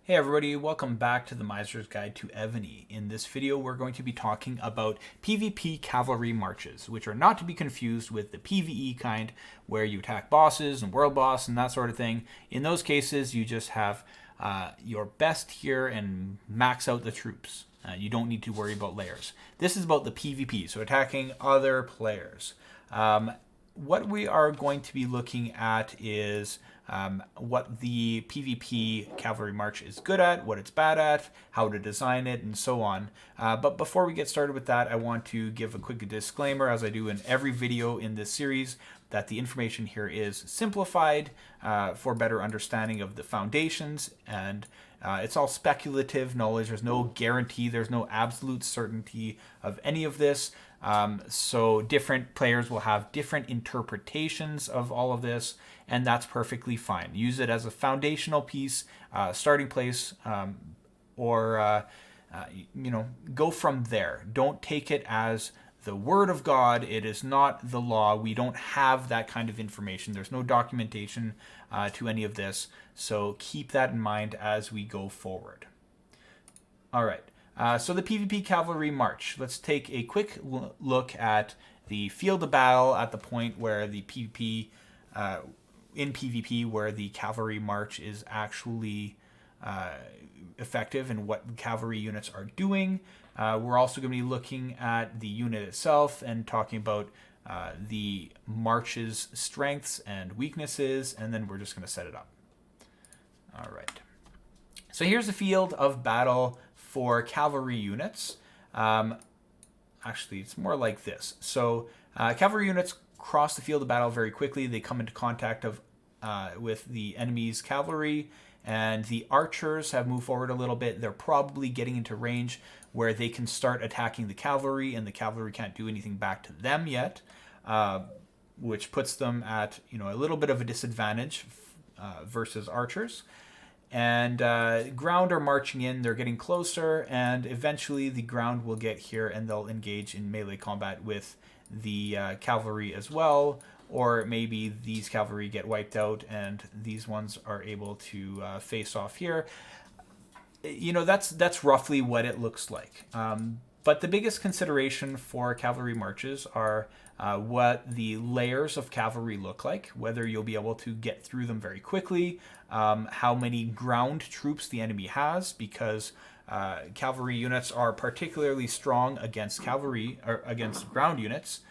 Hey everybody, welcome back to the Miser's Guide to Evony. In this video, we're going to be talking about PvP cavalry marches, which are not to be confused with the PvE kind, where you attack bosses and world boss and that sort of thing. In those cases, you just have your best here and max out the troops. You don't need to worry about layers. This is about the PvP, so attacking other players. What we are going to be looking at is what the PvP cavalry march is good at, what it's bad at, how to design it, and so on. But before we get started with that, I want to give a quick disclaimer, as I do in every video in this series, that the information here is simplified for better understanding of the foundations, and it's all speculative knowledge. There's no guarantee, there's no absolute certainty of any of this. So different players will have different interpretations of all of this, and that's perfectly fine. Use it as a foundational piece, starting place, or go from there. Don't take it as the word of God. It is not the law. We don't have that kind of information. There's no documentation to any of this, so keep that in mind as we go forward. All right. So the PvP Cavalry March. Let's take a quick look at the field of battle at the point where the in PvP where the Cavalry March is actually effective and what cavalry units are doing. We're also going to be looking at the unit itself and talking about the march's strengths and weaknesses, and then we're just going to set it up. All right. So here's the field of battle for cavalry units. Actually, it's more like this. So cavalry units cross the field of battle very quickly. They come into contact with the enemy's cavalry, and the archers have moved forward a little bit. They're probably getting into range where they can start attacking the cavalry, and the cavalry can't do anything back to them yet, which puts them at a little bit of a disadvantage versus archers. And ground are marching in, they're getting closer, and eventually the ground will get here and they'll engage in melee combat with the cavalry as well, or maybe these cavalry get wiped out and these ones are able to face off here. That's roughly what it looks like. But the biggest consideration for cavalry marches are what the layers of cavalry look like, whether you'll be able to get through them very quickly, how many ground troops the enemy has, because cavalry units are particularly strong against ground units.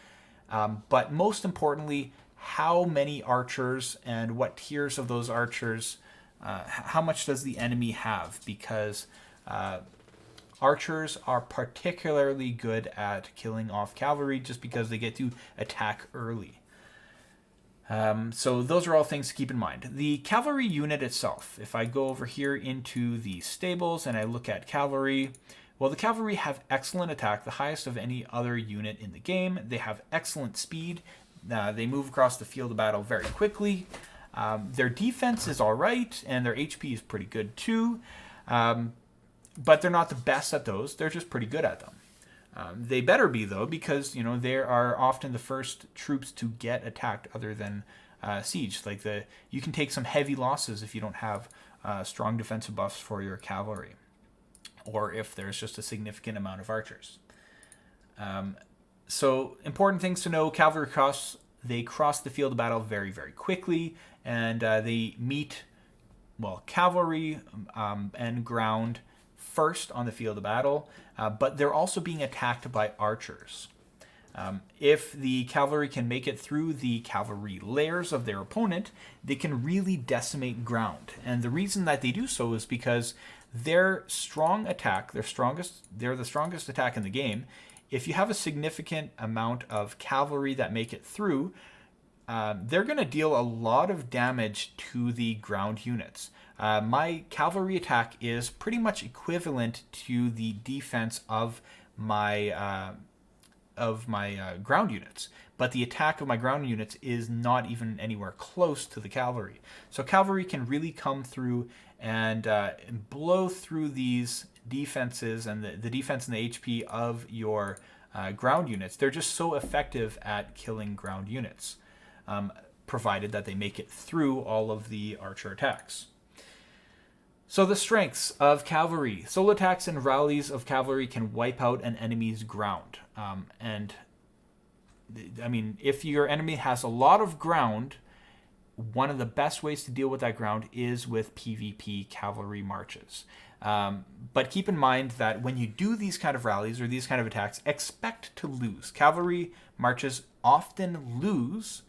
But most importantly, how many archers and what tiers of those archers, how much does the enemy have, because archers are particularly good at killing off cavalry just because they get to attack early. So those are all things to keep in mind. The cavalry unit itself, if I go over here into the stables and I look at cavalry, well, the cavalry have excellent attack, the highest of any other unit in the game. They have excellent speed. They move across the field of battle very quickly. Their defense is all right, and their HP is pretty good too. But they're not the best at those. They're just pretty good at them. They better be, though, because they are often the first troops to get attacked other than siege. You can take some heavy losses if you don't have strong defensive buffs for your cavalry, or if there's just a significant amount of archers. So important things to know: cavalry cross the field of battle very, very quickly, and they meet, cavalry and ground first on the field of battle, but they're also being attacked by archers. If the cavalry can make it through the cavalry layers of their opponent, they can really decimate ground. And the reason that they do so is because their strong attack, they're the strongest attack in the game. If you have a significant amount of cavalry that make it through, they're going to deal a lot of damage to the ground units. My cavalry attack is pretty much equivalent to the defense of my ground units, but the attack of my ground units is not even anywhere close to the cavalry. So cavalry can really come through and blow through these defenses and the defense and the HP of your ground units. They're just so effective at killing ground units, provided that they make it through all of the archer attacks. So the strengths of cavalry. Solo attacks and rallies of cavalry can wipe out an enemy's ground. And I mean, if your enemy has a lot of ground, one of the best ways to deal with that ground is with PvP cavalry marches. But keep in mind that when you do these kind of rallies or these kind of attacks, expect to lose. Cavalry marches often lose,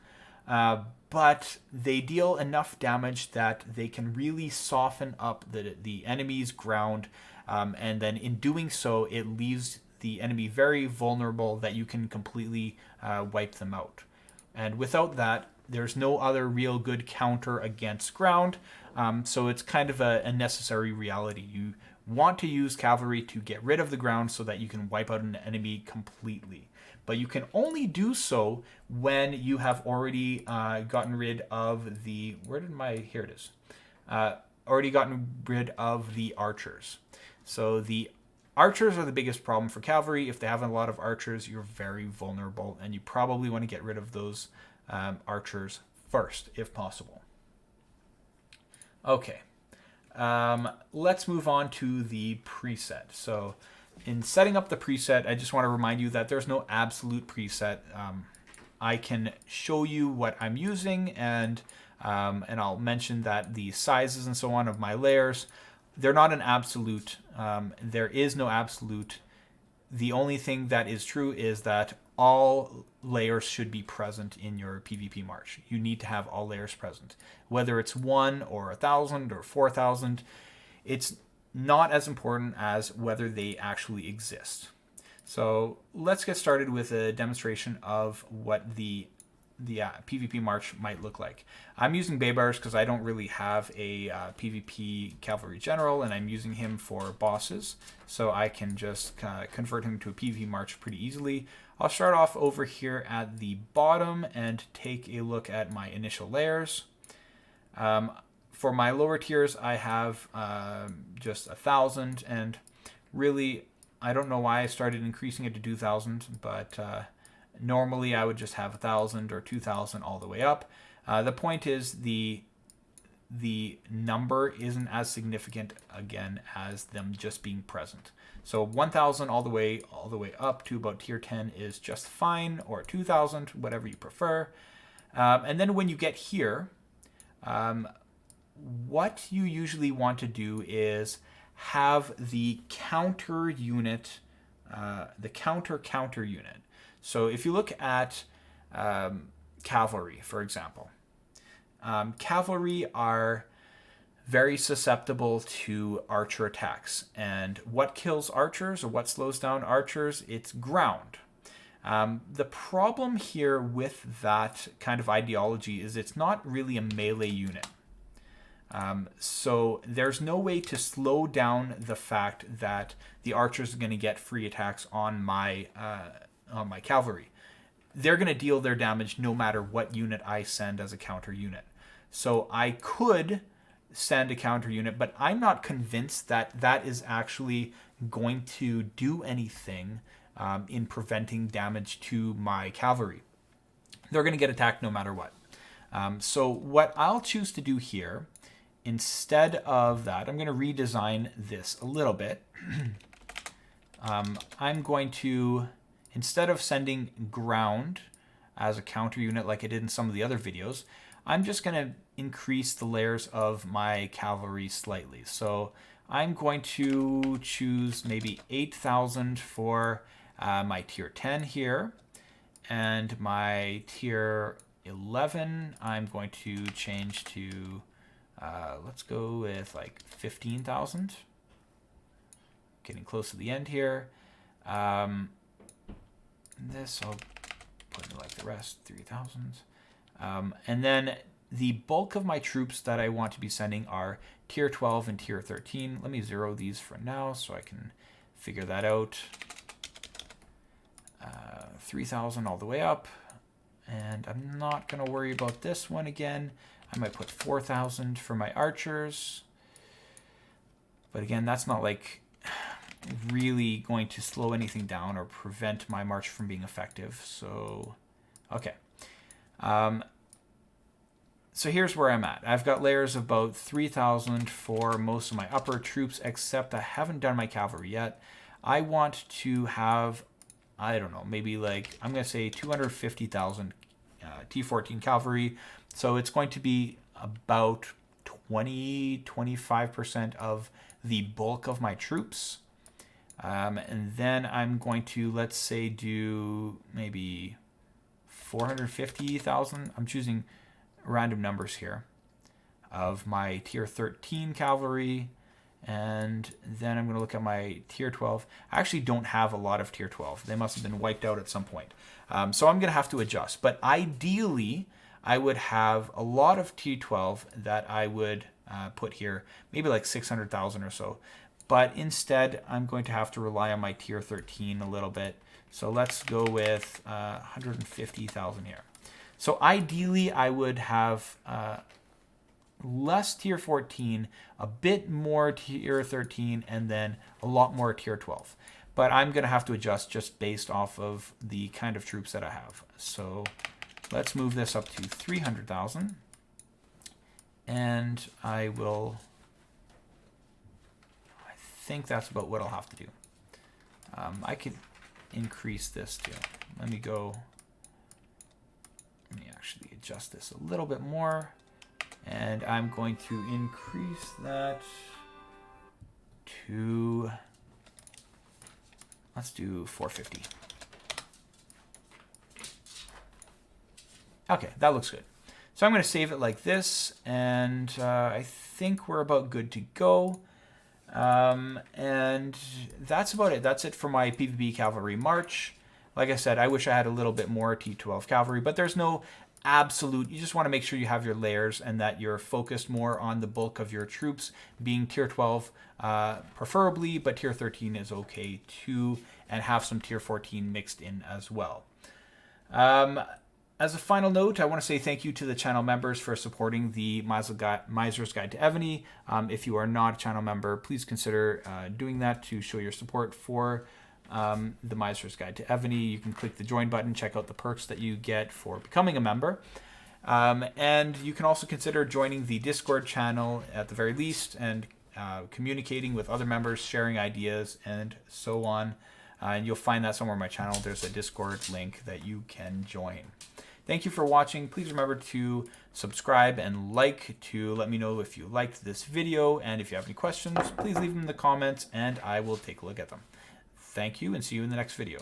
but they deal enough damage that they can really soften up the enemy's ground, and then in doing so, it leaves the enemy very vulnerable that you can completely wipe them out. And without that, there's no other real good counter against ground, so it's kind of a necessary reality. You want to use cavalry to get rid of the ground so that you can wipe out an enemy completely. But you can only do so when you have already gotten rid of the... Here it is. Already gotten rid of the archers. So the archers are the biggest problem for cavalry. If they have a lot of archers, you're very vulnerable, and you probably want to get rid of those archers first, if possible. Okay. Let's move on to the preset. So in setting up the preset, I just want to remind you that there's no absolute preset. I can show you what I'm using, and I'll mention that the sizes and so on of my layers, they're not an absolute. There is no absolute. The only thing that is true is that all layers should be present in your PvP march. You need to have all layers present. Whether it's 1 or 1,000 or 4,000, it's not as important as whether they actually exist. So let's get started with a demonstration of what the PvP march might look like. I'm using Baybars because I don't really have a PvP cavalry general, and I'm using him for bosses, so I can just convert him to a PvP march pretty easily. I'll start off over here at the bottom and take a look at my initial layers. For my lower tiers, I have just 1,000, and really, I don't know why I started increasing it to 2,000, but normally I would just have 1,000 or 2,000 all the way up. The point is the number isn't as significant, again, as them just being present. So 1,000 all the way up to about tier 10 is just fine, or 2,000, whatever you prefer. And then when you get here, what you usually want to do is have the counter unit, the counter unit. So if you look at cavalry, for example, cavalry are very susceptible to archer attacks. And what kills archers, or what slows down archers? It's ground. The problem here with that kind of ideology is it's not really a melee unit. So there's no way to slow down the fact that the archers are going to get free attacks on my cavalry. They're going to deal their damage no matter what unit I send as a counter unit. So I could send a counter unit, but I'm not convinced that that is actually going to do anything in preventing damage to my cavalry. They're going to get attacked no matter what. So what I'll choose to do here, instead of that, I'm going to redesign this a little bit. I'm going to, instead of sending ground as a counter unit like I did in some of the other videos, I'm just going to increase the layers of my cavalry slightly. So I'm going to choose maybe 8,000 for my tier 10 here, and my tier 11 I'm going to change to, let's go with like 15,000. Getting close to the end here. This I'll put like the rest, 3,000. And then the bulk of my troops that I want to be sending are tier 12 and tier 13. Let me zero these for now so I can figure that out. 3,000 all the way up. And I'm not going to worry about this one again. I might put 4,000 for my archers. But again, that's not like really going to slow anything down or prevent my march from being effective. So, okay. So here's where I'm at. I've got layers of about 3,000 for most of my upper troops, except I haven't done my cavalry yet. I want to have, I don't know, maybe like, I'm going to say 250,000 T14 cavalry. So it's going to be about 25% of the bulk of my troops. And then I'm going to, let's say, do maybe 450,000. I'm choosing random numbers here of my tier 13 cavalry. And then I'm going to look at my tier 12. I actually don't have a lot of tier 12. They must have been wiped out at some point. So I'm going to have to adjust. But ideally, I would have a lot of tier 12 that I would put here, maybe like 600,000 or so. But instead, I'm going to have to rely on my tier 13 a little bit. So let's go with 150,000 here. So ideally, I would have less tier 14, a bit more tier 13, and then a lot more tier 12. But I'm going to have to adjust just based off of the kind of troops that I have. So let's move this up to 300,000. And I think that's about what I'll have to do. I could increase this too. Let me actually adjust this a little bit more. And I'm going to increase that to, let's do 450. Okay, that looks good. So I'm going to save it like this, and I think we're about good to go. And that's about it. That's it for my PvP Cavalry March. Like I said, I wish I had a little bit more T12 Cavalry, but there's no absolute, you just want to make sure you have your layers and that you're focused more on the bulk of your troops being tier 12 preferably, but tier 13 is okay too, and have some tier 14 mixed in as well. As a final note, I want to say thank you to the channel members for supporting the Miser's Guide to Evony. If you are not a channel member, please consider doing that to show your support for the Miser's Guide to Evony. You can click the join button, check out the perks that you get for becoming a member. And you can also consider joining the Discord channel at the very least, and communicating with other members, sharing ideas, and so on. And you'll find that somewhere on my channel. There's a Discord link that you can join. Thank you for watching. Please remember to subscribe and like to let me know if you liked this video. And if you have any questions, please leave them in the comments and I will take a look at them. Thank you and see you in the next video.